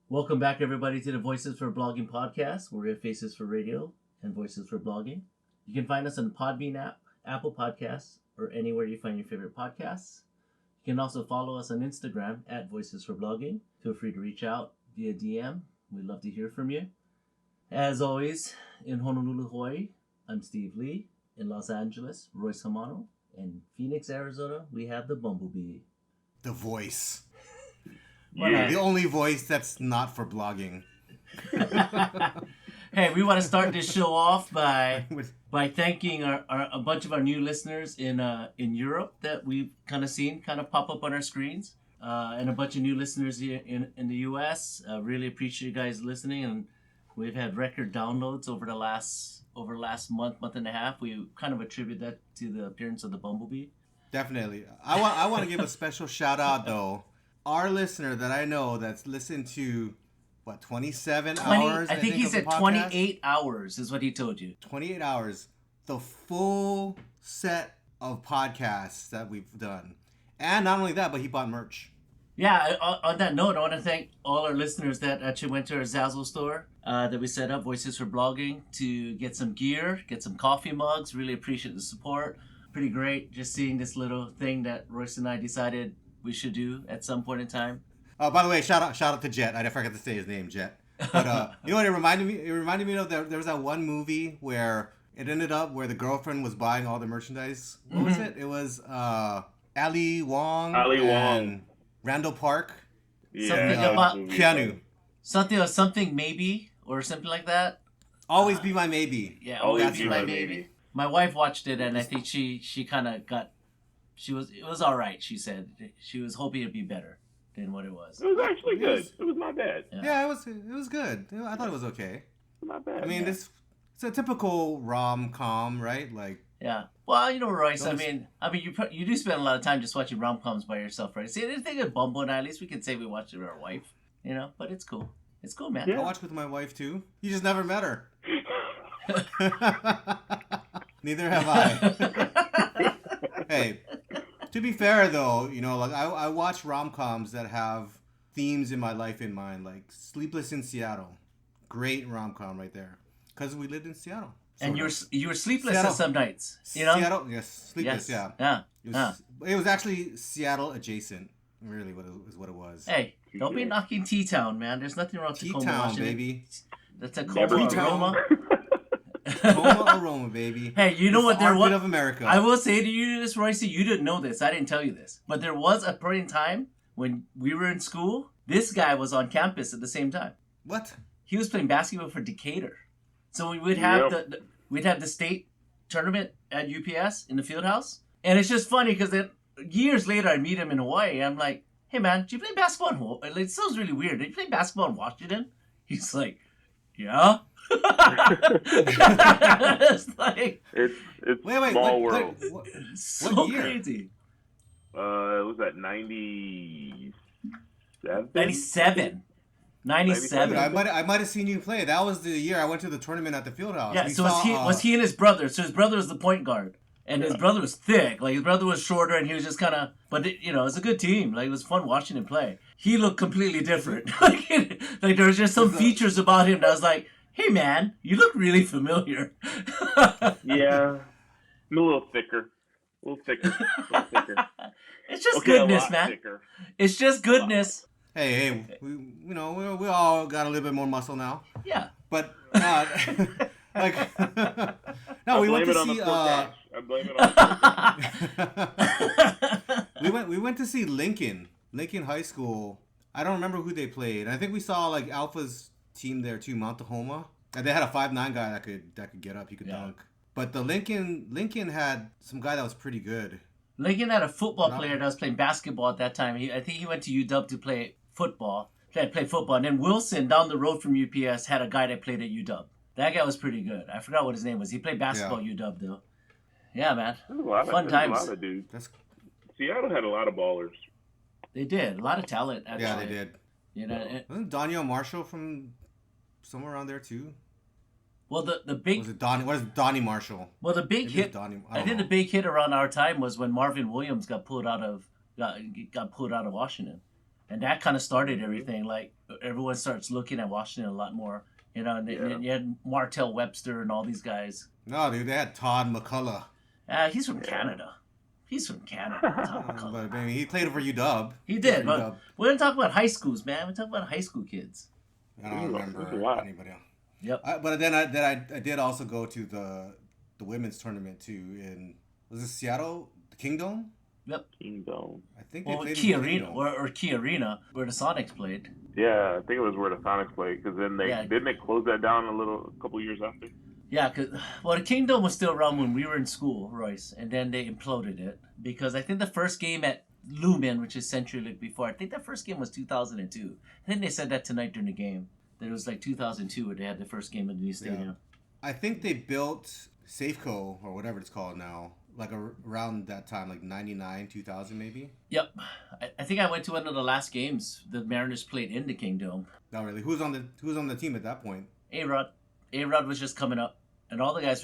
Welcome back, everybody, to the Voices for Blogging podcast, where we have faces for radio and voices for blogging. You can find us on Podbean app, Apple Podcasts, or anywhere you find your favorite podcasts. You can also follow us on Instagram at Voices for Blogging. Feel free to reach out via DM. We'd love to hear from you. As always, in Honolulu, Hawaii, I'm Steve Lee. In Los Angeles, Royce Hamano. In Phoenix, Arizona, we have the Bumblebee. The voice. Yeah. The only voice that's not for blogging. Hey, we want to start this show off by thanking a bunch of our new listeners in Europe that we've kind of pop up on our screens, and a bunch of new listeners here in the U.S. Really appreciate you guys listening, and we've had record downloads over the last month and a half. We kind of attribute that to the appearance of the Bumblebee. Definitely. I want to give a special shout out though. Our listener that I know that's listened to 27 hours. I think he said 28 hours is what he told you. 28 hours. The full set of podcasts that we've done. And not only that, but he bought merch. Yeah, on that note, I want to thank all our listeners that actually went to our Zazzle store that we set up, Voices for Blogging, to get some gear, get some coffee mugs. Really appreciate the support. Pretty great just seeing this little thing that Royce and I decided we should do at some point in time. Oh, by the way, shout out to Jet. I forgot to say his name, Jet. But you know what it reminded me? It reminded me of there was that one movie where it ended up where the girlfriend was buying all the merchandise. What was it? It was Ali Wong. And Randall Park. Yeah, something about Keanu. Something maybe or something like that. Always be my maybe. Yeah, always be my maybe. My wife watched it, and I think she kind of got. It was all right. She said she was hoping it'd be better than what it was. It was actually good. It was not bad. Yeah, it was good. I thought it was okay. Not bad. I mean, it's a typical rom-com, right? Like. Yeah. Well, you know, Royce. I mean, you do spend a lot of time just watching rom-coms by yourself, right? See, anything at Bumble, and at least we can say we watched it with our wife, you know. But it's cool. It's cool, man. Yeah. I watched with my wife too. You just never met her. Neither have I. Hey, to be fair though, you know, like I watch rom-coms that have themes in my life in mind, like Sleepless in Seattle. Great rom-com right there, because we lived in Seattle. And you were sleepless on some nights, you know? Seattle, yes, sleepless, yes. Yeah. It was actually Seattle adjacent, really, what it was. Hey, don't be knocking T-Town, man. There's nothing wrong with Tacoma, T-Town, Washington. baby. That's a Tacoma aroma. Tacoma aroma, baby. Hey, you know what? There was of America. I will say to you this, Royce, you didn't know this. I didn't tell you this. But there was a point in time when we were in school, this guy was on campus at the same time. What? He was playing basketball for Decatur. So we would have we'd have the state tournament at UPS in the field house. And it's just funny because then years later I meet him in Hawaii. I'm like, hey man, did you play basketball in Hawaii? Like, it sounds really weird. Did you play basketball in Washington? He's like, yeah. It's like it's wait, small world. So crazy. It was at 97? 97. 97. Dude, I might have seen you play. That was the year I went to the tournament at the field house. Yeah, was he and his brother? So his brother was the point guard. And his brother was thick. Like, his brother was shorter, and he was just kind of... But, it was a good team. Like, it was fun watching him play. He looked completely different. like, there was just some features about him that was like, hey, man, you look really familiar. Yeah. I'm a little thicker. It's just goodness, man. Thicker. It's just goodness. Hey, we all got a little bit more muscle now. Yeah. But, like... No, we went to see... I blame it on we went to see Lincoln High School. I don't remember who they played. I think we saw like Alpha's team there too, Mount Tahoma. And they had a 5'9" guy that could get up. He could dunk. But the Lincoln had some guy that was pretty good. Lincoln had a football player that was playing basketball at that time. I think he went to UW to play football. And then Wilson down the road from UPS had a guy that played at UW. That guy was pretty good. I forgot what his name was. He played basketball at UW though. Yeah, man. Fun times. A lot of dudes. Seattle had a lot of ballers. They did. A lot of talent, actually. Yeah, they did. You know, wasn't Daniel Marshall from somewhere around there too? Well, the big... Was it Donnie? What is Donnie Marshall? Well, the big hit... I think the big hit around our time was when Marvin Williams got pulled out of Washington. And that kind of started everything. Like, everyone starts looking at Washington a lot more. You know, and Yeah. then you had Martell Webster and all these guys. No, dude, they had Todd McCullough. He's from Yeah. Canada. He's from Canada. Tom But McCullough. I mean, he played for UW. He did, For but UW. we're gonna talk about high schools, man. We're talking about high school kids. I don't There's a remember lot. anybody else. Yep. But then I did also go to the women's tournament too in, was it Seattle, the Kingdom? Kingdom. I think Well, they played Key in the Arena Kingdom. or Key Arena, where the Sonics played. Yeah, I think it was where the Sonics played, because then didn't they close that down a couple years after? Yeah, the Kingdom was still around when we were in school, Royce, and then they imploded it because I think the first game at Lumen, which is CenturyLink before, I think the first game was 2002. I think they said that tonight during the game. That it was like 2002 where they had the first game in the new stadium. I think they built Safeco or whatever it's called now, like around that time, like 99, 2000 maybe. Yep. I think I went to one of the last games the Mariners played in the Kingdom. Not really. Who's on the team at that point? A-Rod. A-Rod was just coming up. And all the guys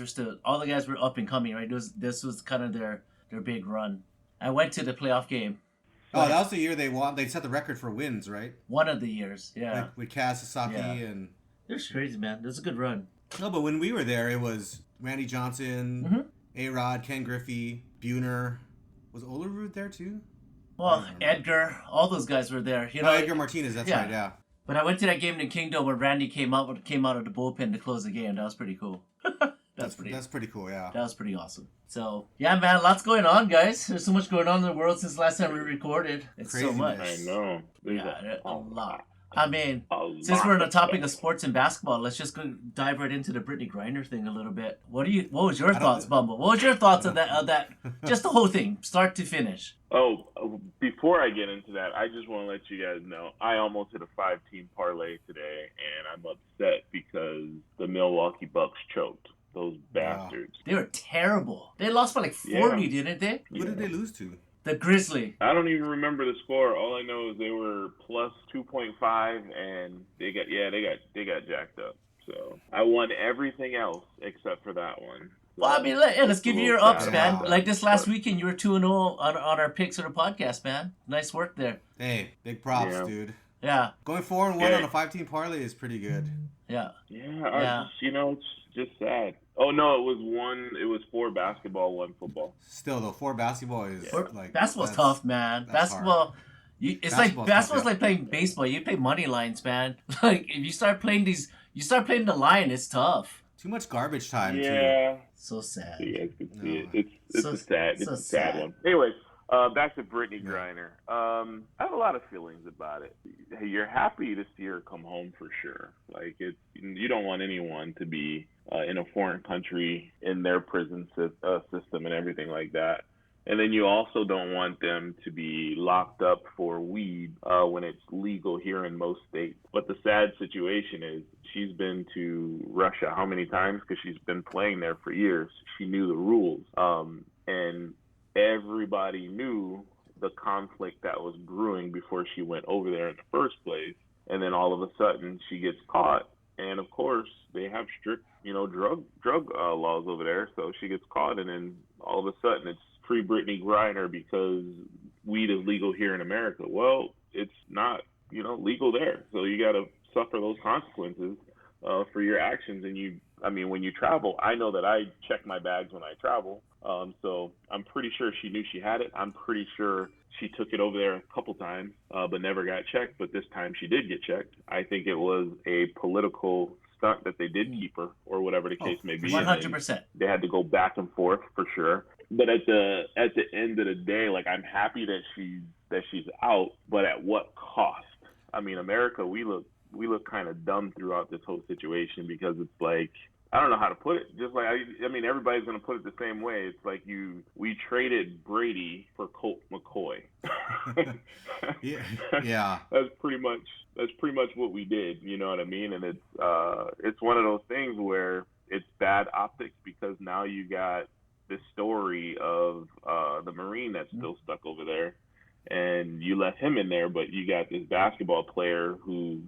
were up and coming, right? This was kind of their big run. I went to the playoff game. Oh, that was the year they won. They set the record for wins, right? One of the years, yeah. Like with Kaz Sasaki Yeah. and. It was crazy, man. It was a good run. No, but when we were there, it was Randy Johnson, Mhm. A-Rod, Ken Griffey, Buhner. Was Olerud there too? Well, Edgar, all those guys were there. You know, Edgar Martinez. That's yeah. right. Yeah. But I went to that game in Kingdom where Randy came out of the bullpen to close the game. That was pretty cool. That's pretty cool. Yeah. That was pretty awesome. So yeah, man, lots going on, guys. There's so much going on in the world since last time we recorded. It's so Craziness. much. I know. There's Yeah, a lot. I mean, a since lot we're on the of topic stuff. of sports and basketball, let's just go dive right into the Brittney Griner thing a little bit. What was your don't- thoughts, Bumble? What was your thoughts on that? Just the whole thing, start to finish. Oh, before I get into that, I just want to let you guys know I almost hit a 5-team parlay today, and I'm upset because the Milwaukee Bucks choked. Those bastards. They were terrible. They lost by like 40, didn't they? Who did they lose to? The Grizzly. I don't even remember the score. All I know is they were plus 2.5, and they got jacked up. So I won everything else except for that one. Well, I mean, let's give you your Little ups, sad man. about Like that. this last weekend, you were 2-0 on our picks of the podcast, man. Nice work there. Hey, big props, Yeah. dude. Yeah, Going 4-1 Yeah. on a 5-team parlay is pretty good. yeah. Yeah, it's just sad. Oh no, it was 4 basketball, 1 football. Still though, 4 basketball is like Basketball's that's- tough, man. that's Basketball, basketball's tough, like playing baseball. You play money lines, man. Like if you start playing the line, it's tough. Too much garbage time too. Yeah, So sad. you guys can see No. it. It's So- a sad, so a sad sad. one. Anyways, back to Brittney Griner. I have a lot of feelings about it. Hey, you're happy to see her come home for sure. Like you don't want anyone to be in a foreign country in their prison system and everything like that. And then you also don't want them to be locked up for weed when it's legal here in most states. But the sad situation is she's been to Russia how many times? Because she's been playing there for years. She knew the rules. And everybody knew the conflict that was brewing before she went over there in the first place. And then all of a sudden she gets caught. And of course they have strict, drug laws over there. So she gets caught, and then all of a sudden it's free Brittney Griner because weed is legal here in America. Well, it's not, legal there. So you got to suffer those consequences for your actions. And when you travel, I know that I check my bags when I travel. So I'm pretty sure she knew she had it. I'm pretty sure she took it over there a couple times, but never got checked. But this time she did get checked. I think it was a political stunt that they did keep her, or whatever the case may be. 100%. They had to go back and forth for sure. But at the end of the day, like, I'm happy that she's out, but at what cost? I mean, America, we look kind of dumb throughout this whole situation, because it's like, I don't know how to put it. Just like, everybody's going to put it the same way. It's like we traded Brady for Colt McCoy. Yeah. That's pretty much what we did. You know what I mean? And it's one of those things where it's bad optics, because now you got this story of the Marine that's still stuck over there, and you left him in there, but you got this basketball player who,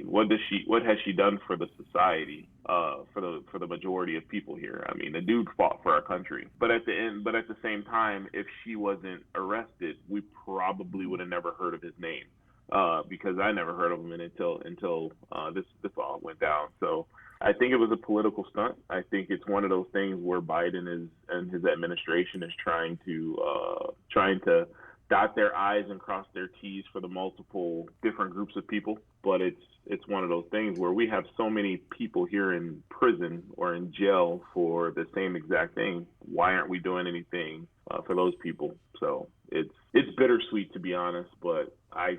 what has she done for the society, for the majority of people here? The dude fought for our country. But at the same time, if she wasn't arrested, we probably would have never heard of his name. because I never heard of him until this all went down. So I think it was a political stunt. I think it's one of those things where Biden is and his administration is trying to dot their I's and cross their T's for the multiple different groups of people. But it's one of those things where we have so many people here in prison or in jail for the same exact thing. Why aren't we doing anything for those people? So it's bittersweet, to be honest. But I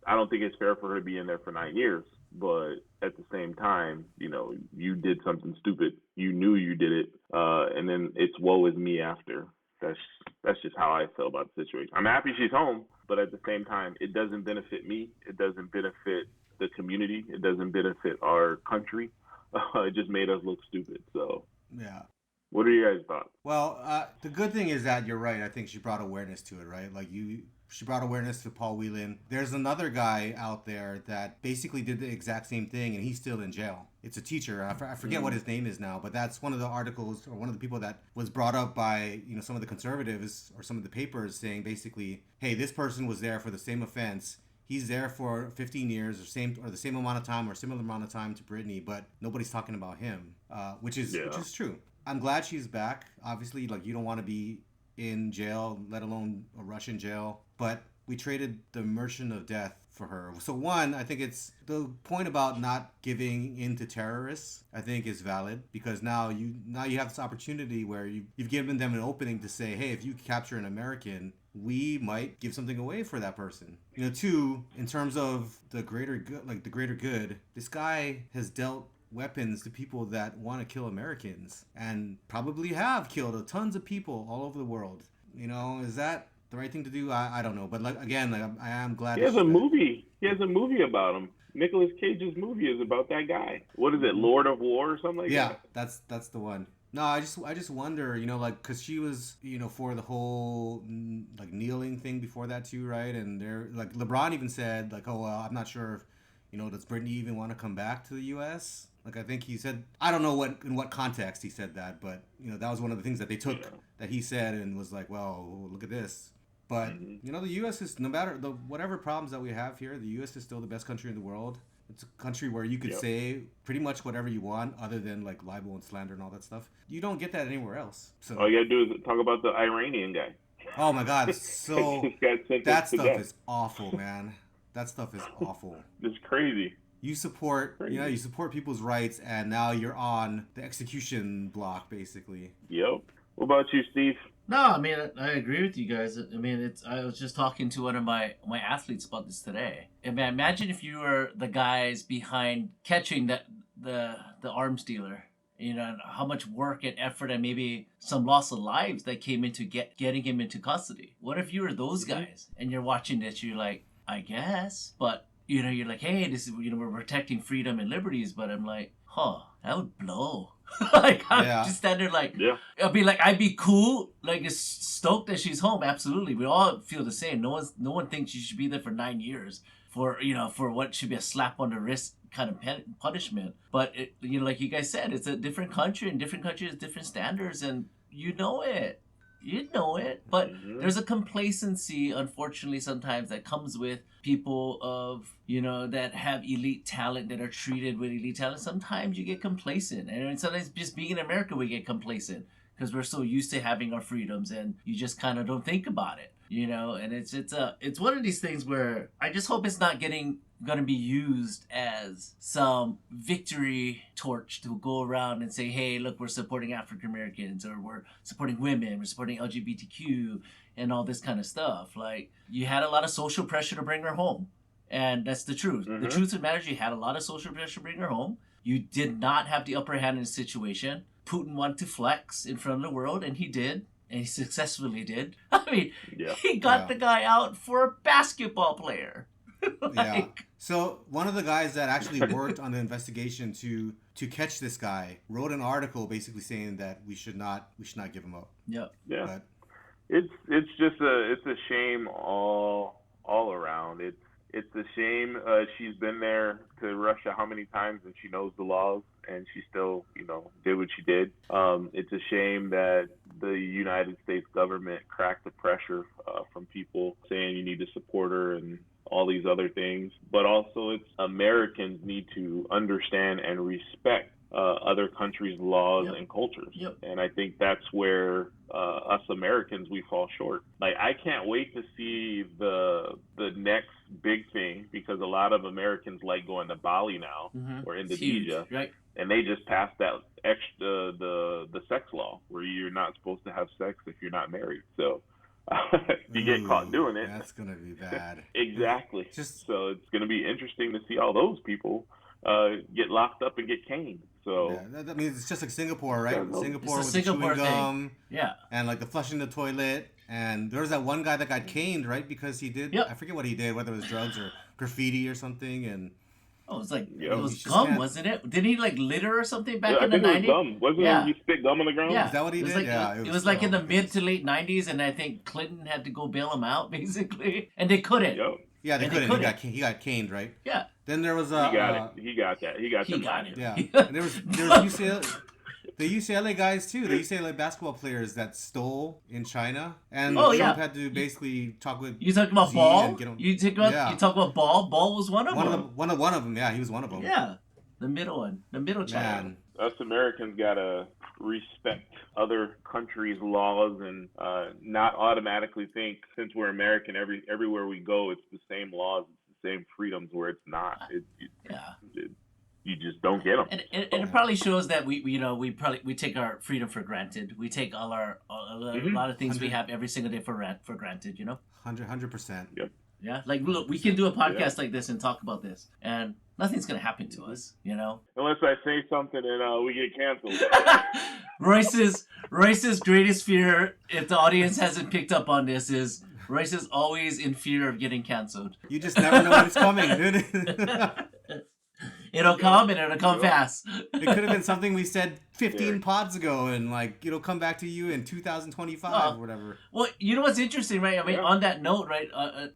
don't think it's fair for her to be in there for 9 years. But at the same time, you did something stupid. You knew you did it, and then it's woe is me after. That's just how I feel about the situation. I'm happy she's home, but at the same time, it doesn't benefit me. It doesn't benefit the community. It doesn't benefit our country. It just made us look stupid. So Yeah. what are your guys' thoughts? Well, the good thing is that you're right. I think she brought awareness to it, right? She brought awareness to Paul Whelan. There's another guy out there that basically did the exact same thing, and he's still in jail. It's a teacher. I forget what his name is now, but that's one of the articles or one of the people that was brought up by some of the conservatives or some of the papers saying basically, hey, this person was there for the same offense. He's there for 15 years or the same amount of time or similar amount of time to Brittney, but nobody's talking about him, which is true. I'm glad she's back. Obviously, you don't want to be in jail, let alone a Russian jail. But we traded the merchant of death for her. So one, I think it's the point about not giving in to terrorists, I think is valid, because now you have this opportunity where you've given them an opening to say, hey, if you capture an American, we might give something away for that person. Two, in terms of the greater good, this guy has dealt weapons to people that want to kill Americans and probably have killed tons of people all over the world. Is that the right thing to do? I don't know. But I am glad. He has a movie. He has a movie about him. Nicolas Cage's movie is about that guy. What is it, Lord of War or something like that? Yeah, that's the one. No, I just wonder, because she was, for the whole kneeling thing before that too, right? And LeBron even said oh well, I'm not sure if does Brittney even want to come back to the U.S. I think he said, I don't know in what context he said that, but that was one of the things that they took that he said and was well, look at this. But the U.S. is, no matter whatever problems that we have here, the U.S. is still the best country in the world. It's a country where you could say pretty much whatever you want, other than libel and slander and all that stuff. You don't get that anywhere else. So all you gotta do is talk about the Iranian guy. Oh my God! So that stuff is awful, man. That stuff is awful. It's crazy. You support, you support people's rights, and now you're on the execution block, basically. Yep. What about you, Steve? No, I mean, I agree with you guys. I mean, I was just talking to one of my athletes about this today. I mean, imagine if you were the guys behind catching the arms dealer. How much work and effort and maybe some loss of lives that came into getting him into custody. What if you were those guys and you're watching this? You're like, I guess, but you're like, hey, this is we're protecting freedom and liberties, but I'm like, that would blow. I'm just standing there I'd be cool, stoked that she's home. Absolutely, we all feel the same. No one thinks you should be there for 9 years for what should be a slap on the wrist kind of punishment. But like you guys said, it's a different country, and different countries different standards, and you know it. But there's a complacency, unfortunately, sometimes that comes with people of, that have elite talent, that are treated with elite talent. Sometimes you get complacent, and sometimes just being in America, we get complacent because we're so used to having our freedoms, and you just kind of don't think about it, and it's one of these things where I just hope it's not going to be used as some victory torch to go around and say, hey, look, we're supporting African Americans, or we're supporting women, we're supporting LGBTQ and all this kind of stuff. You had a lot of social pressure to bring her home, and that's the truth. The truth of the matter is you had a lot of social pressure to bring her home. You did not have the upper hand in the situation. Putin wanted to flex in front of the world, and he did. And he successfully did. I mean, he got the guy out for a basketball player. So one of the guys that actually worked on the investigation to catch this guy wrote an article basically saying that we should not give him up. Yeah. But it's just a shame all around. It's a shame she's been there to Russia how many times, and she knows the laws, and she still did what she did. It's a shame that the United States government cracked the pressure from people saying you need to support her and all these other things, but also it's Americans need to understand and respect other countries' laws and cultures. And I think that's where us Americans, we fall short. Like, I can't wait to see the next big thing, because a lot of Americans like going to Bali now or Indonesia, right? And they just passed that extra the sex law where you're not supposed to have sex if you're not married. So you get caught doing it, that's gonna be bad. Exactly. So it's gonna be interesting to see all those people get locked up and get caned. So I mean, it's just like Singapore, right? Singapore with the chewing gum, yeah, and like the flushing the toilet. And there was that one guy that got caned, right? Because he did, I forget what he did, whether it was drugs or graffiti or something. And it was like it was gum, wasn't it? Did he like litter or something back in the 90s? I think it was gum. Wasn't it? He spit gum on the ground. Yeah, is that what he did? Like, yeah, it was like in the mid to late 90s, and I think Clinton had to go bail him out, basically, and they couldn't. Yeah, they couldn't. He got caned, right? Yeah. Then there was he got it. He got that. He got it. Yeah. And there was UCLA, the UCLA guys too. The UCLA basketball players that stole in China, and Trump had to basically talk with. You talking about Ball? You talk about Ball. Ball was one of them. One of them. Yeah, he was one of them. Yeah, the middle one, the middle child. Us Americans gotta respect other countries' laws and not automatically think, since we're American, everywhere we go it's the same laws, it's the same freedoms, where it's not. You just don't get them. And it probably shows that we take our freedom for granted. We take a lot of things we have every single day for granted. 100%. Yep. Yeah, like look, we can do a podcast like this and talk about this, and nothing's gonna happen to us, Unless I say something and we get canceled. Royce's greatest fear, if the audience hasn't picked up on this, is Royce is always in fear of getting canceled. You just never know when it's coming, dude. It'll come, and it'll come fast. It could have been something we said 15 pods ago, and like it'll come back to you in 2025 or whatever. Well, you know what's interesting, right? I mean, on that note, right?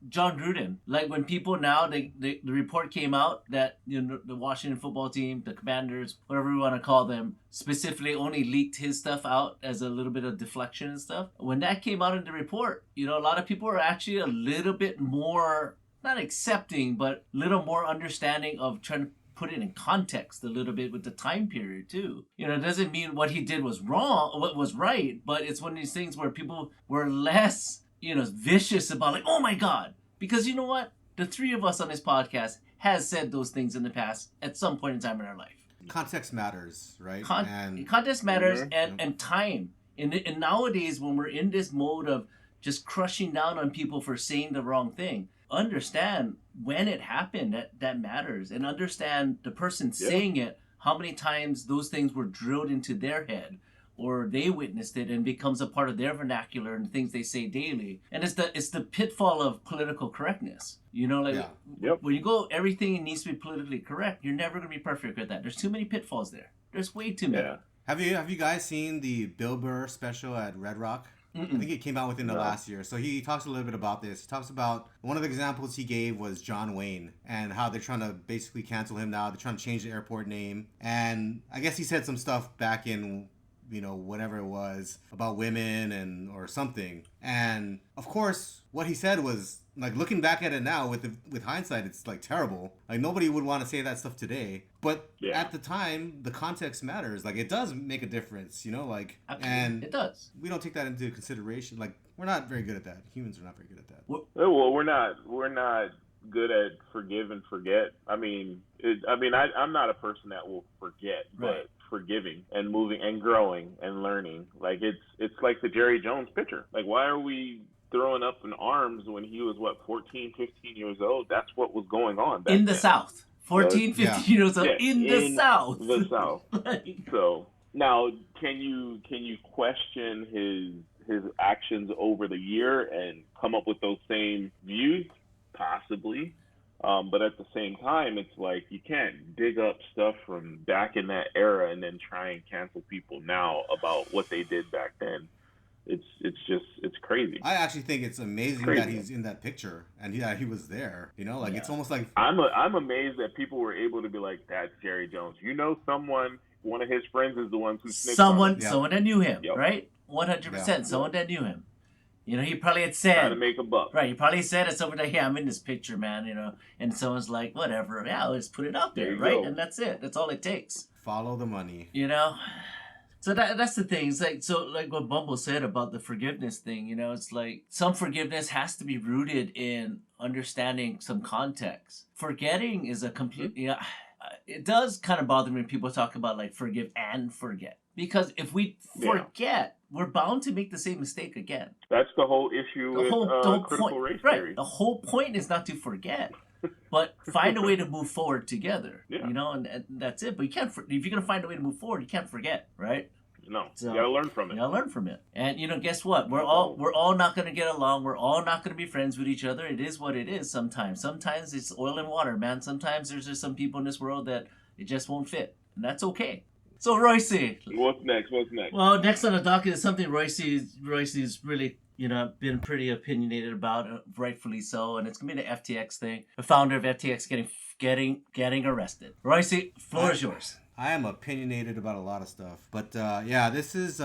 John Gruden, like when people now, the report came out that the Washington football team, the Commanders, whatever we want to call them, specifically only leaked his stuff out as a little bit of deflection and stuff. When that came out in the report, a lot of people are actually a little bit more, not accepting, but a little more understanding of trying to put it in context a little bit with the time period too. It doesn't mean what he did was wrong, what was right, but it's one of these things where people were less, vicious about like, oh my God, because you know what? The three of us on this podcast has said those things in the past at some point in time in our life. Context matters, right? Context matters and time. And nowadays when we're in this mode of just crushing down on people for saying the wrong thing, understand when it happened, that matters, and understand the person saying it, how many times those things were drilled into their head or they witnessed it and becomes a part of their vernacular and things they say daily. And it's the pitfall of political correctness. When you go, everything needs to be politically correct, you're never going to be perfect at that. There's too many pitfalls there. There's way too many. Have you guys seen the Bill Burr special at Red Rock? I think it came out within the last year. So he talks a little bit about this. He talks about, one of the examples he gave was John Wayne and how they're trying to basically cancel him now. They're trying to change the airport name. And I guess he said some stuff back in, whatever it was, about women or something. And of course, what he said was, like, looking back at it now with hindsight, it's like terrible. Like, nobody would want to say that stuff today. But at the time, the context matters. Like, it does make a difference, like, absolutely. And it does. We don't take that into consideration. Like, we're not very good at that. Humans are not very good at that. Well, we're not good at forgive and forget. I'm not a person that will forget, but forgiving and moving and growing and learning. Like, it's like the Jerry Jones picture. Like, why are we throwing up in arms when he was 14, 15 years old? That's what was going on back in the then. South. 14, 15 years old in the South. The South. So now, can you question his actions over the year and come up with those same views? Possibly. But at the same time, it's like you can't dig up stuff from back in that era and then try and cancel people now about what they did back then. It's crazy. I actually think it's amazing that he's in that picture and he was there. It's almost like I'm amazed that people were able to be like, that's Jerry Jones. Someone, one of his friends is the ones who snitched on him. Someone that knew him, right? 100%. Someone that knew him. You know, he probably had Trying to said, make a buck. right, he probably said at somebody, hey, I'm in this picture, man, you know, and someone's like, whatever, yeah, let's put it out there, There you right? go. And that's it. That's all it takes. Follow the money. You know? So that's the thing. It's like, so like what Bumble said about the forgiveness thing, you know, it's like some forgiveness has to be rooted in understanding some context. Forgetting is a complete, you know, it does kind of bother me when people talk about like forgive and forget. Because if we forget, we're bound to make the same mistake again. That's the whole issue with critical point, race right? theory. The whole point is not to forget, but find a way to move forward together. Yeah. You know, and that's it. But you can't. If you're gonna find a way to move forward, you can't forget, right? No, So, you gotta learn from it. You gotta learn from it. And you know, guess what? We're all not gonna get along. We're all not gonna be friends with each other. It is what it is. Sometimes it's oil and water, man. Sometimes there's just some people in this world that it just won't fit, and that's okay. So Royce, What's next? Well, next on the docket is something Royce's really, you know, been pretty opinionated about, rightfully so, and it's gonna be the FTX thing. The founder of FTX getting arrested. Royce, floor is yours. I am opinionated about a lot of stuff, but yeah, this is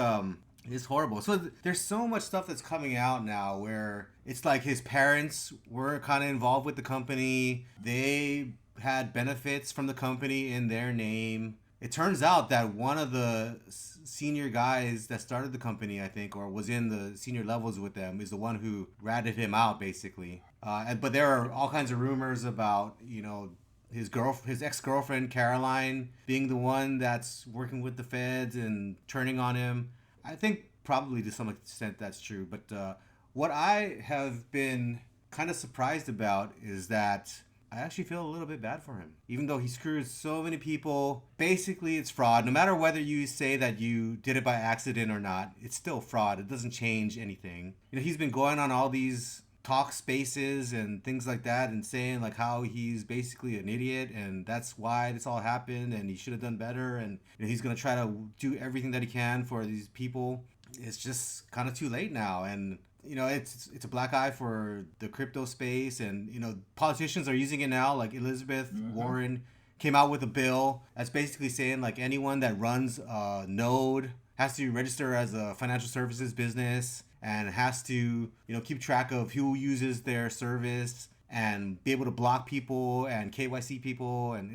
it's horrible. So there's so much stuff that's coming out now where it's like his parents were kind of involved with the company. They had benefits from the company in their name. It turns out that one of the senior guys that started the company, I think, or was in the senior levels with them, is the one who ratted him out, basically. But there are all kinds of rumors about, you know, his ex-girlfriend Caroline being the one that's working with the feds and turning on him. I think probably to some extent that's true. But what I have been kind of surprised about is that I actually feel a little bit bad for him. Even though he screws so many people, basically it's fraud. No matter whether you say that you did it by accident or not, it's still fraud. It doesn't change anything. You know, he's been going on all these talk spaces and things like that and saying like how he's basically an idiot and that's why this all happened and he should have done better and you know, he's going to try to do everything that he can for these people. It's just kind of too late now, and you know, it's a black eye for the crypto space, and you know, politicians are using it now. Like Elizabeth Warren came out with a bill that's basically saying like anyone that runs a node has to register as a financial services business and has to, you know, keep track of who uses their service and be able to block people and KYC people, and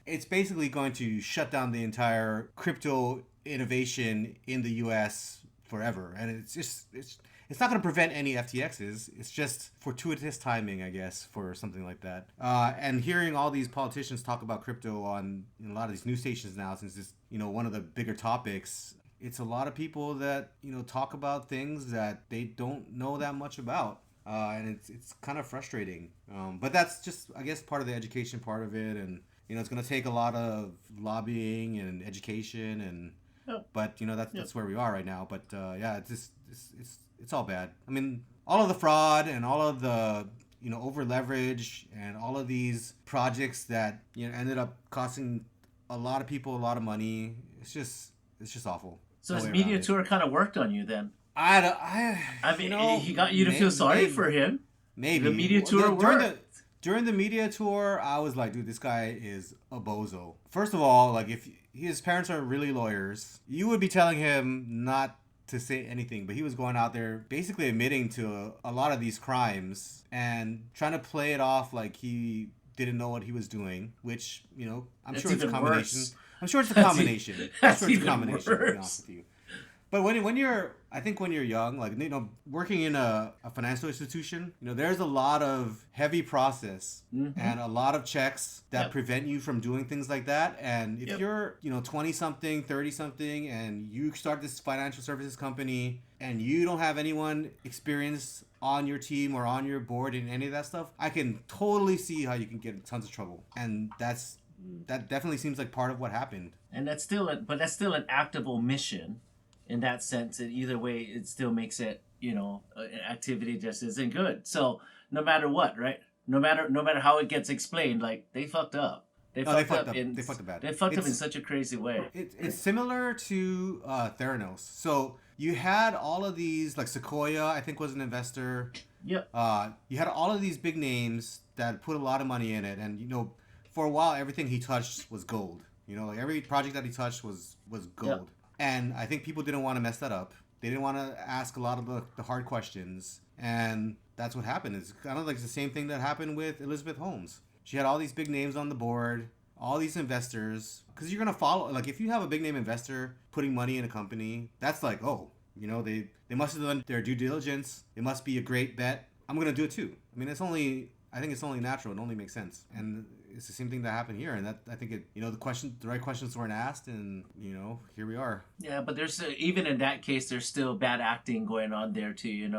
it's basically going to shut down the entire crypto innovation in the US forever. And it's not going to prevent any FTXs. It's just fortuitous timing, I guess, for something like that. And hearing all these politicians talk about crypto on a lot of these news stations now, since it's, you know, one of the bigger topics, it's a lot of people that, you know, talk about things that they don't know that much about. And it's kind of frustrating. But that's just, I guess, part of the education part of it. And, you know, it's going to take a lot of lobbying and education. And but, you know, that's where we are right now. But, yeah, it's all bad. I mean, all of the fraud and all of the, you know, over leverage and all of these projects that, you know, ended up costing a lot of people a lot of money. It's just awful. So his media tour kind of worked on you then. I mean, you know, he got you to feel sorry for him. Maybe the media tour worked. During the media tour, I was like, dude, this guy is a bozo. First of all, like, if his parents are really lawyers, you would be telling him not to say anything, but he was going out there basically admitting to a lot of these crimes and trying to play it off like he didn't know what he was doing, which, you know, I'm sure it's a combination. Worse. I'm sure it's a combination. That's I'm sure it's a even combination, to be worse. honest with you. But when you're, I think when you're young, like, you know, working in a financial institution, you know, there's a lot of heavy process and a lot of checks that prevent you from doing things like that. And if you're, you know, 20-something, 30-something, and you start this financial services company and you don't have anyone experienced on your team or on your board in any of that stuff, I can totally see how you can get in tons of trouble. And that definitely seems like part of what happened. And that's still an active omission. In that sense, and either way, it still makes it, you know, an activity just isn't good. So no matter what, right? No matter how it gets explained, like they fucked up. They fucked up bad. They fucked up in such a crazy way. It's similar to Theranos. So you had all of these, like Sequoia, I think was an investor. Yep. You had all of these big names that put a lot of money in it, and you know, for a while, everything he touched was gold. You know, like every project that he touched was gold. Yep. And I think people didn't want to mess that up. They didn't want to ask a lot of the hard questions. And that's what happened. It's kind of like the same thing that happened with Elizabeth Holmes. She had all these big names on the board, all these investors. Because you're going to follow, like if you have a big name investor putting money in a company, that's like, oh, you know, they must have done their due diligence. It must be a great bet. I'm going to do it too. I mean, I think it's only natural. It only makes sense. And it's the same thing that happened here. And that, I think the right questions weren't asked, and, here we are. Yeah, but there's even in that case, there's still bad acting going on there too.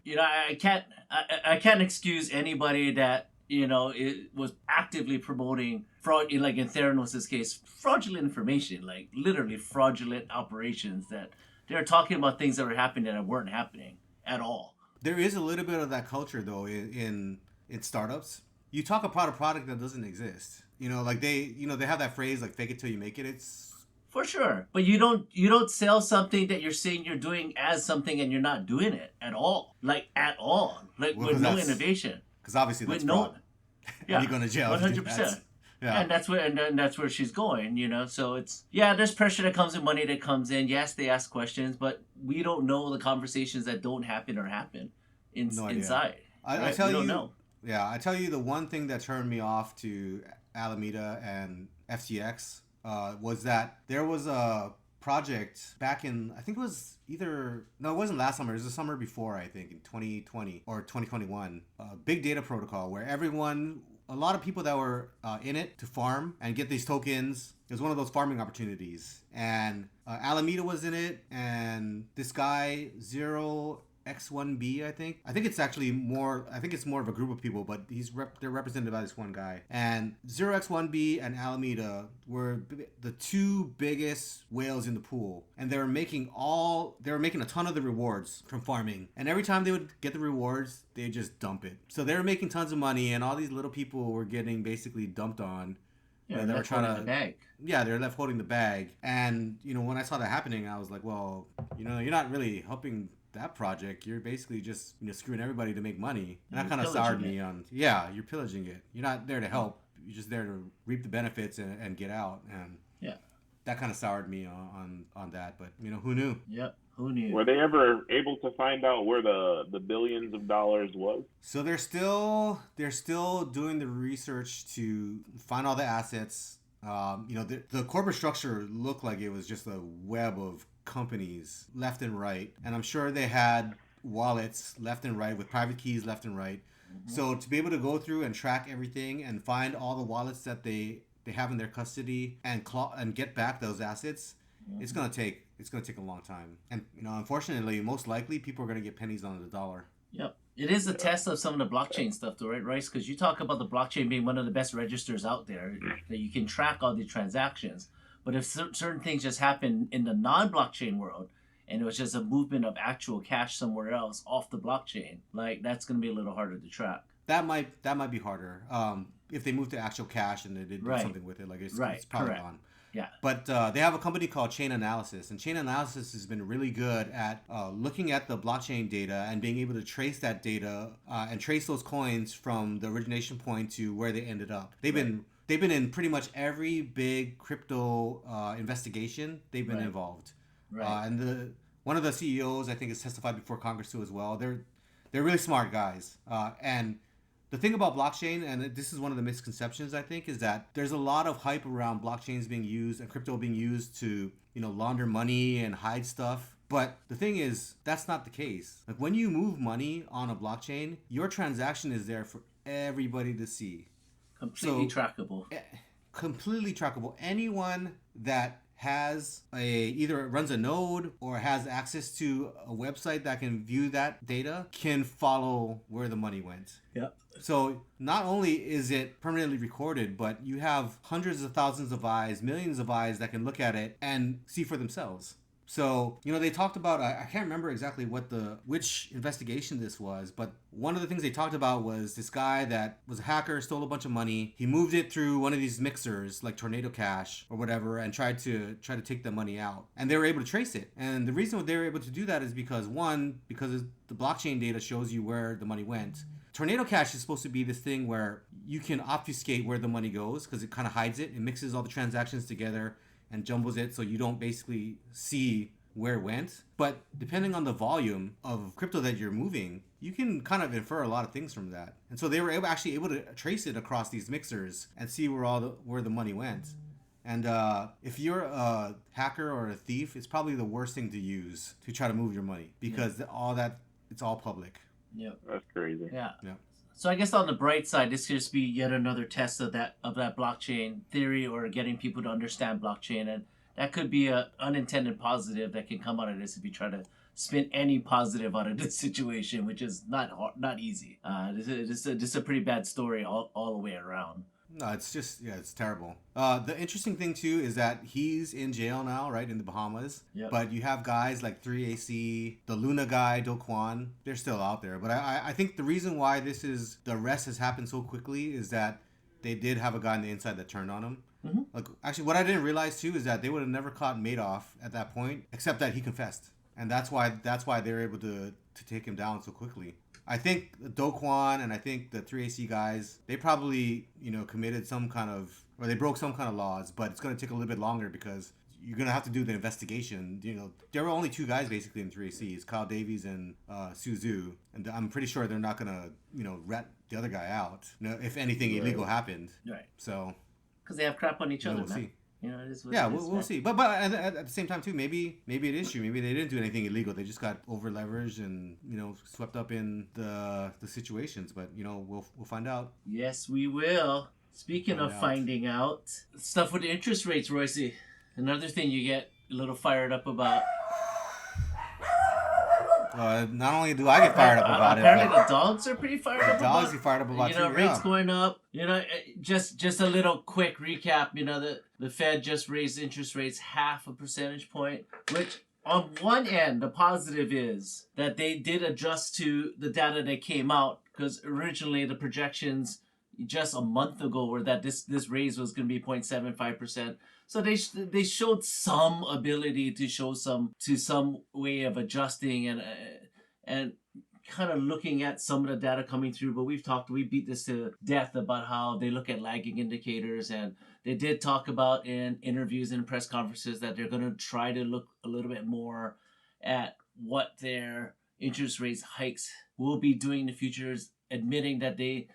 I can't excuse anybody that, it was actively promoting fraud, like in Theranos' case, fraudulent information, like literally fraudulent operations that they're talking about things that were happening that weren't happening at all. There is a little bit of that culture though in startups. You talk about a product that doesn't exist. Like they have that phrase like fake it till you make it. It's for sure, but you don't sell something that you're saying you're doing as something and you're not doing it at all, like with no innovation. Because obviously that's fraud. Yeah, you're going to jail. 100%. Yeah, and that's where she's going. So it's there's pressure that comes in, money that comes in. Yes, they ask questions, but we don't know the conversations that don't happen or happen inside. I tell you, yeah, I tell you the one thing that turned me off to Alameda and FTX was that there was a project back in, I think it was it wasn't last summer, it was the summer before, I think in 2020 or 2021, big data protocol where a lot of people that were in it to farm and get these tokens. It was one of those farming opportunities, and Alameda was in it, and this guy X1B, I think it's actually more. I think it's more of a group of people, but they're represented by this one guy. And 0x1B and Alameda were the two biggest whales in the pool, and they were making a ton of the rewards from farming. And every time they would get the rewards, they just dump it. So they were making tons of money, and all these little people were getting basically dumped on. Yeah, they were trying to the bag. Yeah, they're left holding the bag. And when I saw that happening, I was like, well, you're not really helping that project. You're basically just screwing everybody to make money, and that kind of soured me on. Yeah, you're pillaging it. You're not there to help. You're just there to reap the benefits and get out. And that kind of soured me on that. But who knew? Yep, who knew? Were they ever able to find out where the billions of dollars was? So they're still doing the research to find all the assets. The corporate structure looked like it was just a web of companies left and right, and I'm sure they had wallets left and right with private keys left and right. Mm-hmm. So to be able to go through and track everything and find all the wallets that they have in their custody and get back those assets, mm-hmm. it's gonna take a long time. And unfortunately, most likely people are gonna get pennies on the dollar. Yep. It is a test of some of the blockchain stuff, though, right, Rice? Because you talk about the blockchain being one of the best registers out there, that you can track all these transactions. But if certain things just happen in the non-blockchain world, and it was just a movement of actual cash somewhere else off the blockchain, like that's going to be a little harder to track. That might be harder. If they move to actual cash and they did something with it, like it's probably correct. gone. Yeah. But they have a company called Chain Analysis, and Chain Analysis has been really good at looking at the blockchain data and being able to trace that data and trace those coins from the origination point to where they ended up. They've been in pretty much every big crypto investigation. They've been involved. Right. And one of the CEOs, I think, has testified before Congress too as well. They're really smart guys. And the thing about blockchain, and this is one of the misconceptions, I think, is that there's a lot of hype around blockchains being used and crypto being used to, launder money and hide stuff. But the thing is, that's not the case. Like when you move money on a blockchain, your transaction is there for everybody to see. Completely trackable. Completely trackable. Anyone that has either runs a node or has access to a website that can view that data can follow where the money went. Yep. So not only is it permanently recorded, but you have hundreds of thousands of eyes, millions of eyes that can look at it and see for themselves. So, they talked about, I can't remember exactly which investigation this was, but one of the things they talked about was this guy that was a hacker, stole a bunch of money. He moved it through one of these mixers like Tornado Cash or whatever and tried to take the money out. And they were able to trace it. And the reason they were able to do that is because the blockchain data shows you where the money went. Tornado Cash is supposed to be this thing where you can obfuscate where the money goes because it kind of hides it. It mixes all the transactions together and jumbles it so you don't basically see where it went, but depending on the volume of crypto that you're moving, you can kind of infer a lot of things from that. And so they were actually able to trace it across these mixers and see where the money went. And if you're a hacker or a thief, it's probably the worst thing to use to try to move your money, because it's all public. Yep. That's crazy. Yeah. Yeah. So I guess on the bright side, this could just be yet another test of that blockchain theory, or getting people to understand blockchain, and that could be an unintended positive that can come out of this if you try to spin any positive out of this situation, which is not easy. This is a pretty bad story all the way around. No, it's just, it's terrible. The interesting thing too is that he's in jail now, right, in the Bahamas. Yep. But you have guys like 3AC, the Luna guy, Do Kwon. They're still out there. But I think the reason why the arrest has happened so quickly is that they did have a guy on the inside that turned on him. Mm-hmm. Like, actually, what I didn't realize too is that they would have never caught Madoff at that point, except that he confessed, and that's why they were able to take him down so quickly. I think Do Kwon and I think the 3AC guys, they probably committed some kind of, or they broke some kind of laws, but it's going to take a little bit longer because you're going to have to do the investigation. There were only two guys basically in 3AC. It's Kyle Davies and Suzu, and I'm pretty sure they're not going to rat the other guy out if anything illegal happened. Right. So. Because they have crap on each other, we'll man. see. It is what Yeah, it is, we'll see. But at the same time too, maybe it is true. Maybe they didn't do anything illegal. They just got over leveraged and swept up in the situations. But we'll find out. Yes, we will. Speaking of finding out, stuff with interest rates, Royce. Another thing you get a little fired up about. Not only do I get fired up about apparently it, the dogs are pretty fired up. The dogs are fired up about it. Rates going up. Just a little quick recap. The Fed just raised interest rates 0.5 percentage point, which on one end, the positive is that they did adjust to the data that came out, because originally the projections just a month ago were that this raise was going to be 0.75%. So they showed some ability to show some way of adjusting and kind of looking at some of the data coming through. But we beat this to death about how they look at lagging indicators, and they did talk about in interviews and press conferences that they're going to try to look a little bit more at what their interest rates hikes will be doing in the future, admitting that they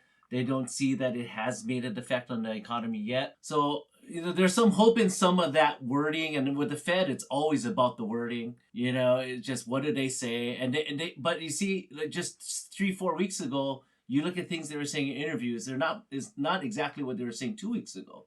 don't see that it has made an effect on the economy yet. So there's some hope in some of that wording, and with the Fed, it's always about the wording. It's just what do they say, but you see, like just 3-4 weeks ago, you look at things they were saying in interviews, it's not exactly what they were saying 2 weeks ago.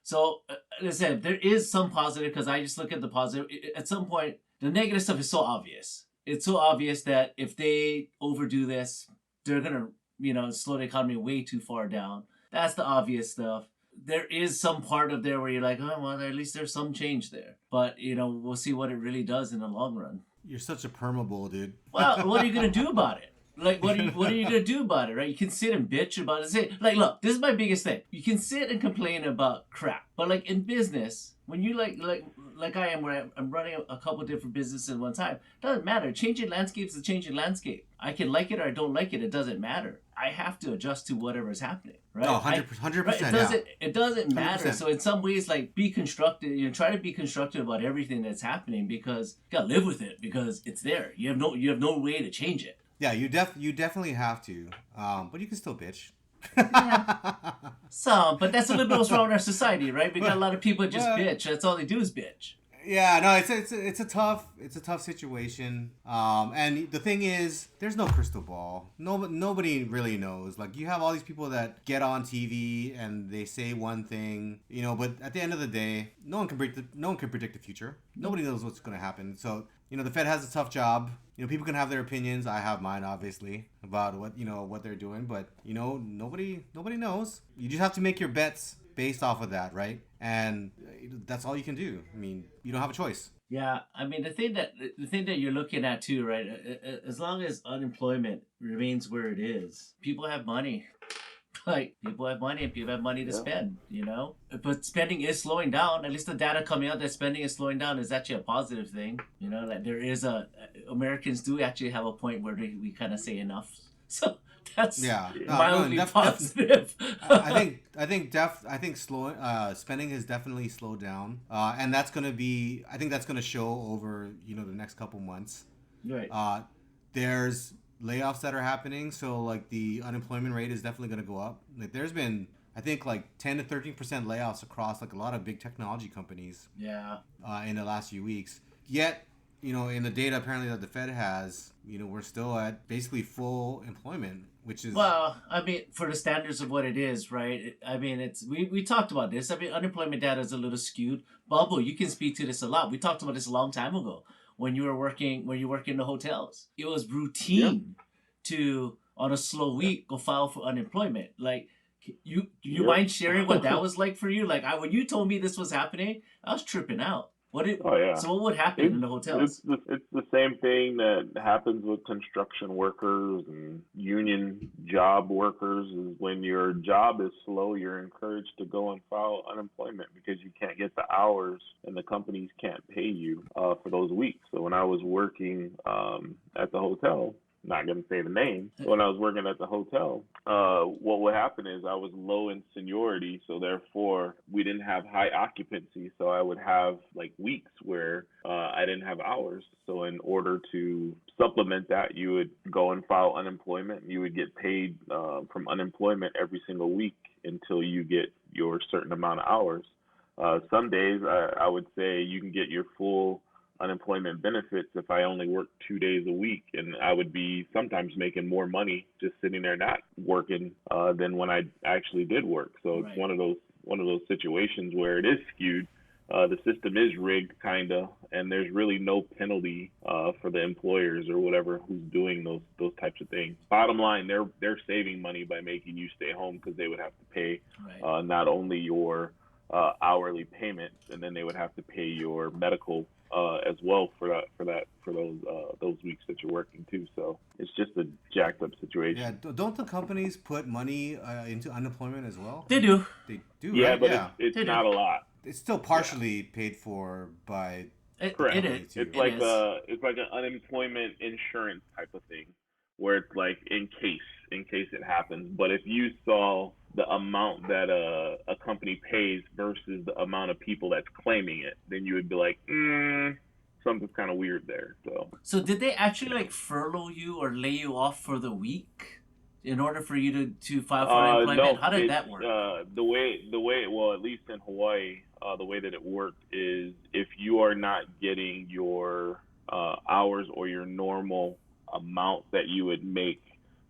So as I said, there is some positive, because I just look at the positive. At some point, the negative stuff is so obvious. It's so obvious that if they overdo this, they're gonna slow the economy way too far down. That's the obvious stuff. There is some part of there where you're like, oh, well, at least there's some change there. But, we'll see what it really does in the long run. You're such a permabull, dude. Well, what are you going to do about it? Like, what are you going to do about it, right? You can sit and bitch about it. Say, like, look, this is my biggest thing. You can sit and complain about crap. But, like, in business, when you, like I am, where I'm running a couple different businesses at one time, it doesn't matter. Changing landscape is a changing landscape. I can like it or I don't like it. It doesn't matter. I have to adjust to whatever is happening, right? No, 100%. Right? It doesn't matter. 100%. So in some ways, like, be constructive. Try to be constructive about everything that's happening, because you gotta live with it, because it's there. You have no way to change it. Yeah, you definitely have to. But you can still bitch. Yeah. But that's a little bit what's wrong with our society, right? We got a lot of people that just bitch. That's all they do is bitch. Yeah, no, it's a tough situation. And the thing is, there's no crystal ball. Nobody really knows. Like, you have all these people that get on TV and they say one thing, but at the end of the day, no one can predict the future. Nobody knows what's going to happen. So, the Fed has a tough job. People can have their opinions. I have mine, obviously, about what they're doing, but nobody knows. You just have to make your bets based off of that, right? And that's all you can do. I mean, you don't have a choice. Yeah, I mean, the thing that you're looking at too, right? As long as unemployment remains where it is, people have money. Like, people have money and people have money to spend, But spending is slowing down. At least the data coming out that spending is slowing down is actually a positive thing. That there is Americans do actually have a point where we kind of say enough. So That's Yeah, mildly positive. I think slow spending has definitely slowed down, and that's gonna be. I think that's gonna show over the next couple months. Right. There's layoffs that are happening, so like the unemployment rate is definitely gonna go up. Like there's been I think like 10 to 13% layoffs across like a lot of big technology companies. Yeah. In the last few weeks. Yet, in the data apparently that the Fed has, we're still at basically full employment, which is Well, I mean, for the standards of what it is, right? I mean, it's we talked about this. I mean, unemployment data is a little skewed. Bumble, you can speak to this a lot. We talked about this a long time ago when you work in the hotels. It was routine to on a slow week go file for unemployment. Like, you mind sharing what that was like for you? Like, when you told me this was happening, I was tripping out. Oh yeah. So what would happen in the hotels? It's the same thing that happens with construction workers and union job workers. Is when your job is slow, you're encouraged to go and file unemployment because you can't get the hours and the companies can't pay you for those weeks. So when I was working at the hotel, not going to say the name, when I was working at the hotel, what would happen is I was low in seniority, so therefore we didn't have high occupancy. So I would have like weeks where I didn't have hours. So in order to supplement that, you would go and file unemployment. You would get paid from unemployment every single week until you get your certain amount of hours. Some days I would say you can get your full unemployment benefits if I only work 2 days a week, and I would be sometimes making more money just sitting there not working than when I actually did work. So it's one of those situations where it is skewed. The system is rigged, kinda, and there's really no penalty for the employers or whatever who's doing those types of things. Bottom line, they're saving money by making you stay home because they would have to pay not only your hourly payments, and then they would have to pay your medical as well for those weeks that you're working too. So it's just a jacked up situation. Yeah, don't the companies put money into unemployment as well? They do. They do. Yeah, right? but it's not a lot. It's still partially paid for by. Correct. It's like an unemployment insurance type of thing, where it's like in case it happens. But if you saw the amount that a company pays versus the amount of people that's claiming it, then you would be like, something's kind of weird there. So did they actually like furlough you or lay you off for the week in order for you to file for unemployment? No, How did that work? The way, well, at least in Hawaii, the way that it worked is if you are not getting your hours or your normal amount that you would make.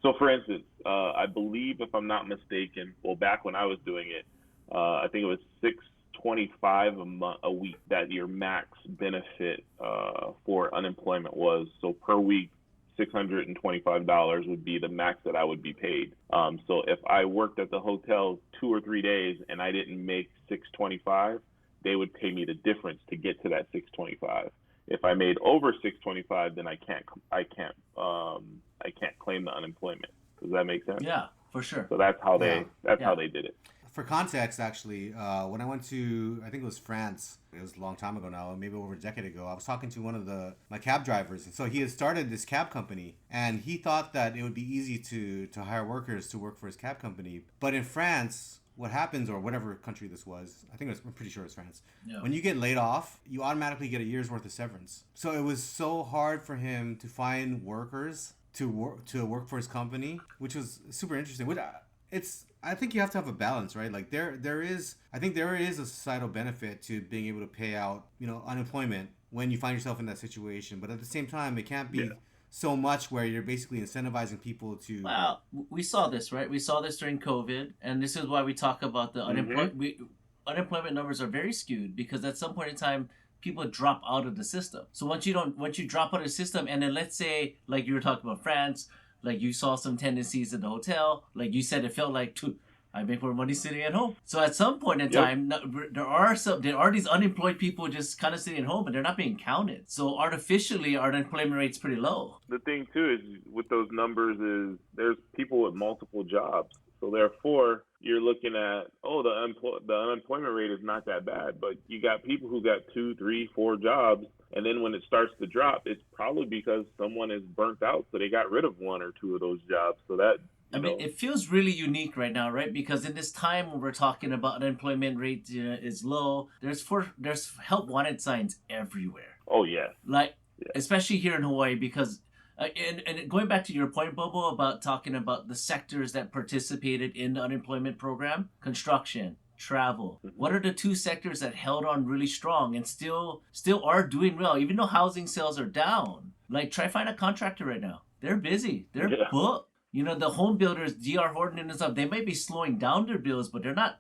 So, for instance, I believe, if I'm not mistaken, well, back when I was doing it, I think it was $625 a week that your max benefit for unemployment was. So per week, $625 would be the max that I would be paid. So if I worked at the hotel 2 or 3 days and I didn't make $625, they would pay me the difference to get to that $625. If I made over $625, then I can't claim the unemployment. Does that make sense? Yeah, for sure. So that's how they did it. For context, actually, when I went to, I think it was France, it was a long time ago now, maybe over a decade ago, I was talking to one of my cab drivers. And so he had started this cab company, and he thought that it would be easy to hire workers to work for his cab company. But in France, what happens, or whatever country this was, I'm pretty sure it's France. Yeah. When you get laid off, you automatically get a year's worth of severance. So it was so hard for him to find workers to work for his company, which was super interesting. I think you have to have a balance, right? Like there is a societal benefit to being able to pay out, unemployment when you find yourself in that situation. But at the same time, it can't be so much where you're basically incentivizing people to. Well, we saw this, right? We saw this during COVID, and this is why we talk about the unemployment numbers are very skewed, because at some point in time, people drop out of the system. So once you drop out of the system, and then let's say, like you were talking about France, like you saw some tendencies in the hotel, like you said, it felt like I make more money sitting at home. So at some point in time, there are these unemployed people just kind of sitting at home, but they're not being counted. So artificially, our unemployment rate's pretty low. The thing too is with those numbers is there's people with multiple jobs. So therefore, you're looking at, the unemployment rate is not that bad, but you got people who got 2, 3, 4 jobs, and then when it starts to drop, it's probably because someone is burnt out, so they got rid of 1 or 2 of those jobs. So that I mean, it feels really unique right now, right? Because in this time when we're talking about unemployment rate is low, there's help wanted signs everywhere. Oh yeah. Like especially here in Hawaii, because and going back to your point, Bobo, about talking about the sectors that participated in the unemployment program: construction, travel. What are the two sectors that held on really strong and still are doing well, even though housing sales are down? Like, try find a contractor right now. They're busy. They're booked. You know, the home builders, D.R. Horton and stuff, they might be slowing down their builds, but they're not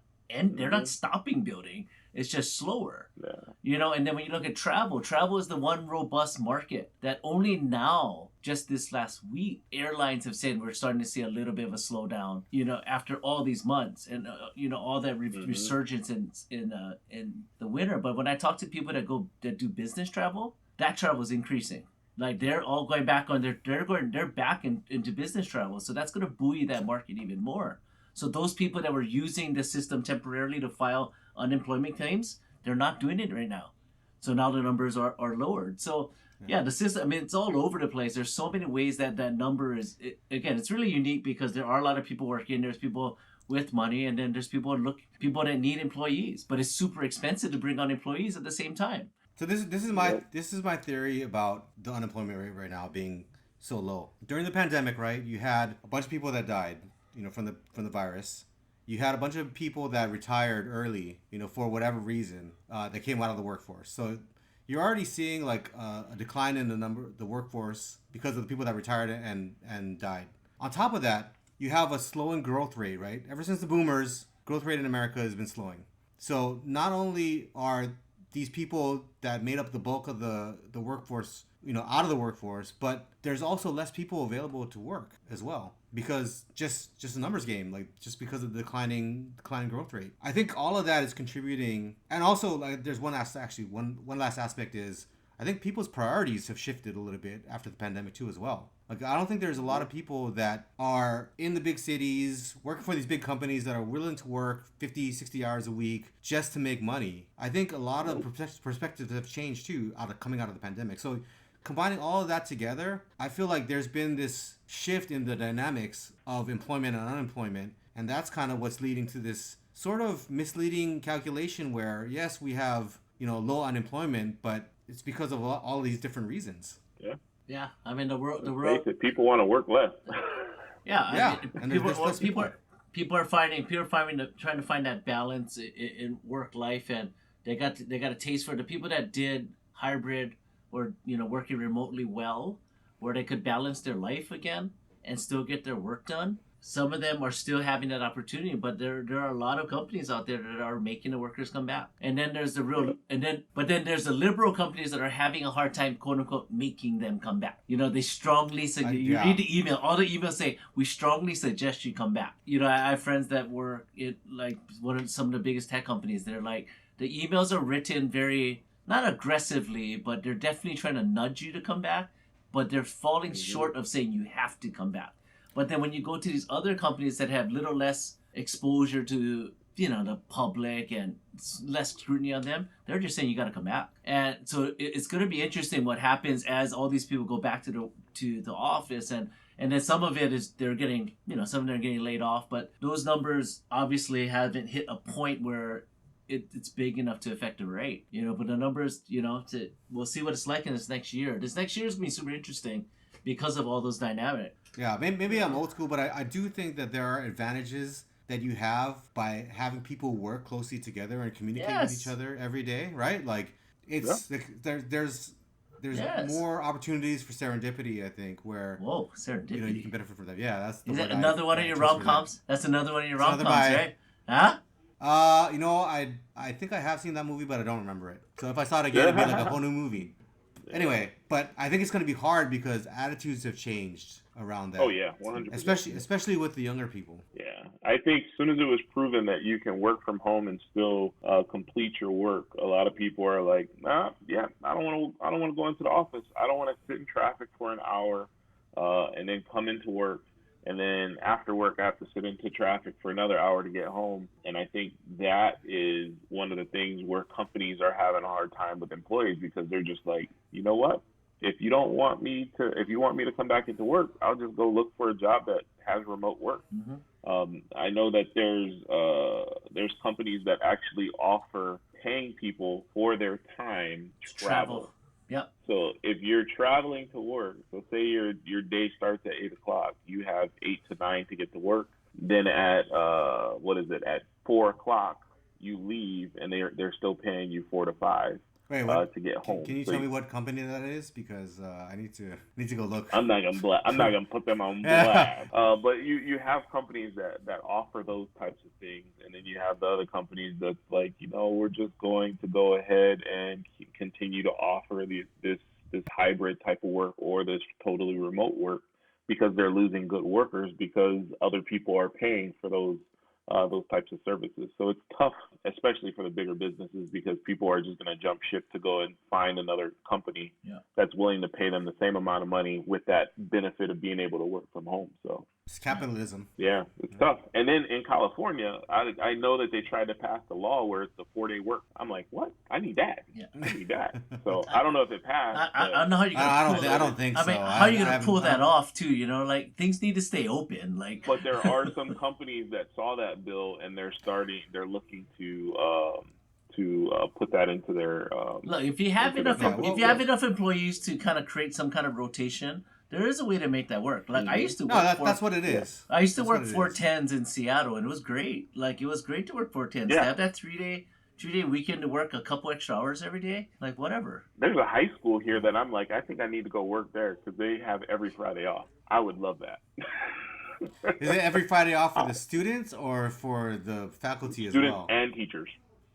stopping building. It's just slower. Yeah. You know, and then when you look at travel is the one robust market that only now, just this last week, airlines have said we're starting to see a little bit of a slowdown, you know, after all these months and, you know, all that resurgence in the winter. But when I talk to people that do business travel, that travel is increasing. Like, they're all going back on they're back into business travel. So that's going to buoy that market even more. So those people that were using the system temporarily to file unemployment claims, they're not doing it right now. So now the numbers are lowered. So the system, I mean, it's all over the place. There's so many ways that number is, again, it's really unique because there are a lot of people working. There's people with money, and then there's people that need employees, but it's super expensive to bring on employees at the same time. So this is my theory about the unemployment rate right now being so low. During the pandemic, right, you had a bunch of people that died, you know, from the virus. You had a bunch of people that retired early, you know, for whatever reason, that came out of the workforce. So you're already seeing like a decline in the workforce because of the people that retired and died. On top of that, you have a slowing growth rate, right? Ever since the boomers, growth rate in America has been slowing. So not only are these people that made up the bulk of the workforce, you know, out of the workforce, but there's also less people available to work as well, because just a numbers game, like just because of the declining growth rate. I think all of that is contributing, and also like there's one last aspect is I think people's priorities have shifted a little bit after the pandemic too as well. Like, I don't think there's a lot of people that are in the big cities working for these big companies that are willing to work 50, 60 hours a week just to make money. I think a lot of perspectives have changed too coming out of the pandemic. So combining all of that together, I feel like there's been this shift in the dynamics of employment and unemployment, and that's kind of what's leading to this sort of misleading calculation where, yes, we have, you know, low unemployment, but it's because of all these different reasons. Yeah. Yeah, I mean the world. People want to work less. I mean, people are trying to find that balance in work life, and they got a taste for it. The people that did hybrid or, you know, working remotely well, where they could balance their life again and still get their work done. Some of them are still having that opportunity, but there are a lot of companies out there that are making the workers come back. And then there's there's the liberal companies that are having a hard time, quote unquote, making them come back. You know, they strongly suggest, you read the email, all the emails say, we strongly suggest you come back. You know, I have friends that work at like some of the biggest tech companies. They're like, the emails are written very, not aggressively, but they're definitely trying to nudge you to come back, but they're falling short of saying you have to come back. But then when you go to these other companies that have little less exposure to, you know, the public and less scrutiny on them, they're just saying you got to come back. And so it's going to be interesting what happens as all these people go back to the office, and then some of it is some of them are getting laid off, but those numbers obviously haven't hit a point where it's big enough to affect the rate, you know. But the numbers, you know, we'll see what it's like in this next year. This next year is going to be super interesting because of all those dynamics. Yeah, maybe I'm old school, but I do think that there are advantages that you have by having people work closely together and communicate with each other every day, right? Like, it's there's more opportunities for serendipity, I think, where serendipity, you know, you can benefit from that. Yeah, that's the Is that another one of your rom-coms? That's another one of your rom-coms, right? Huh? You know, I think I have seen that movie, but I don't remember it. So if I saw it again, it'd be like a whole new movie. Anyway, but I think it's going to be hard because attitudes have changed around that. Oh yeah, 100%. Especially with the younger people. Yeah, I think as soon as it was proven that you can work from home and still complete your work, a lot of people are like, I don't want to go into the office. I don't want to sit in traffic for an hour and then come into work. And then after work, I have to sit into traffic for another hour to get home. And I think that is one of the things where companies are having a hard time with employees, because they're just like, you know what? if you want me to come back into work, I'll just go look for a job that has remote work. I know that there's companies that actually offer paying people for their time travel. Yep. So if you're traveling to work, so say your day starts at 8 o'clock, you have 8 to 9 to get to work. Then at at 4 o'clock you leave, and they're still paying you 4 to 5. Wait, to get home. Can you tell me what company that is? Because I need to go look. I'm not gonna put them on blast. But you have companies that offer those types of things, and then you have the other companies that's like, we're just going to go ahead and continue to offer this hybrid type of work or this totally remote work because they're losing good workers because other people are paying for those types of services. So it's tough, especially for the bigger businesses, because people are just going to jump ship to go and find another company that's willing to pay them the same amount of money with that benefit of being able to work from home. So it's capitalism. Yeah, it's tough. And then in California, I know that they tried to pass the law where it's a 4-day work. I'm like, what? I need that. Yeah. I need that. So I don't know if it passed. I don't know how you're gonna pull that. I don't think so. I mean, how are you gonna pull that off too? Like things need to stay open. Like, but there are some companies that saw that bill and they're looking to put that into their. Look, if you have enough employees to kind of create some kind of rotation, there is a way to make that work. Like I used to work. That's what it is. I used to work 410s in Seattle, and it was great. Like it was great to work 410s. Yeah. To have that 3-day weekend to work a couple extra hours every day, like whatever. There's a high school here that I'm like, I think I need to go work there because they have every Friday off. I would love that. Is it every Friday off for the students or for the faculty as well? Students and teachers.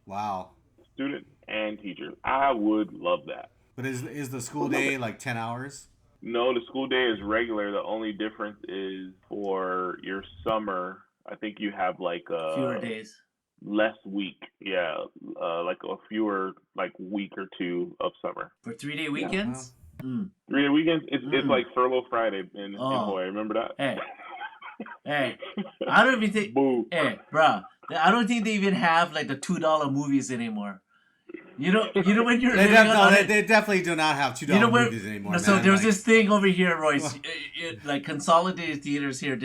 Wow. Students and teachers. I would love that. But is the school day like 10 hours? No, the school day is regular. The only difference is for your summer, I think you have like fewer days. Less week. Yeah. Like a fewer week or two of summer. For 3-day weekends? Yeah. 3-day weekends? It's like Furlough Friday in Hawaii. Remember that? Hey, I don't even think. Boo. Hey, bruh, I don't think they even have like the $2 movies anymore. You know when you're they definitely do not have $2 movies anymore. No, so there's this thing over here, Royce. Like Consolidated Theaters here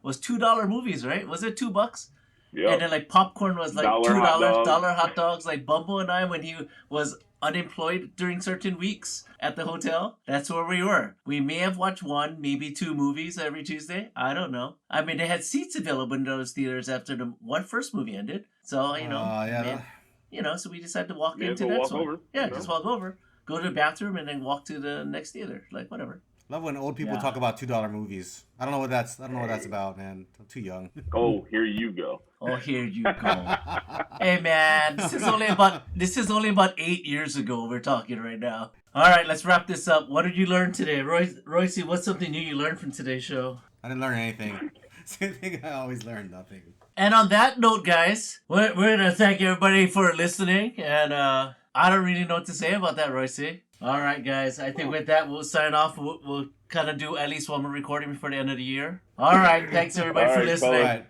was $2 movies, right? Was it $2? Yeah. And then like popcorn was like $2 dollar hot dogs. Like Bumble and I, when he was unemployed during certain weeks at the hotel, that's where we were. We may have watched 1, maybe 2 movies every Tuesday. I don't know. I mean, they had seats available in those theaters after the first movie ended. So so we decided to walk into that one. Over, just walk over, go to the bathroom, and then walk to the next theater. Like whatever. Love when old people talk about $2 movies. I don't know what that's about, man. I'm too young. Oh, here you go. Oh, here you go. Hey, man, this is only about 8 years ago we're talking right now. All right, let's wrap this up. What did you learn today, Royce? What's something new you learned from today's show? I didn't learn anything. Same thing. I always learn nothing. And on that note, guys, we're gonna thank everybody for listening. And I don't really know what to say about that, Royce. All right, guys. I think with that, we'll sign off. We'll kind of do at least one more recording before the end of the year. All right. Thanks, everybody, for listening.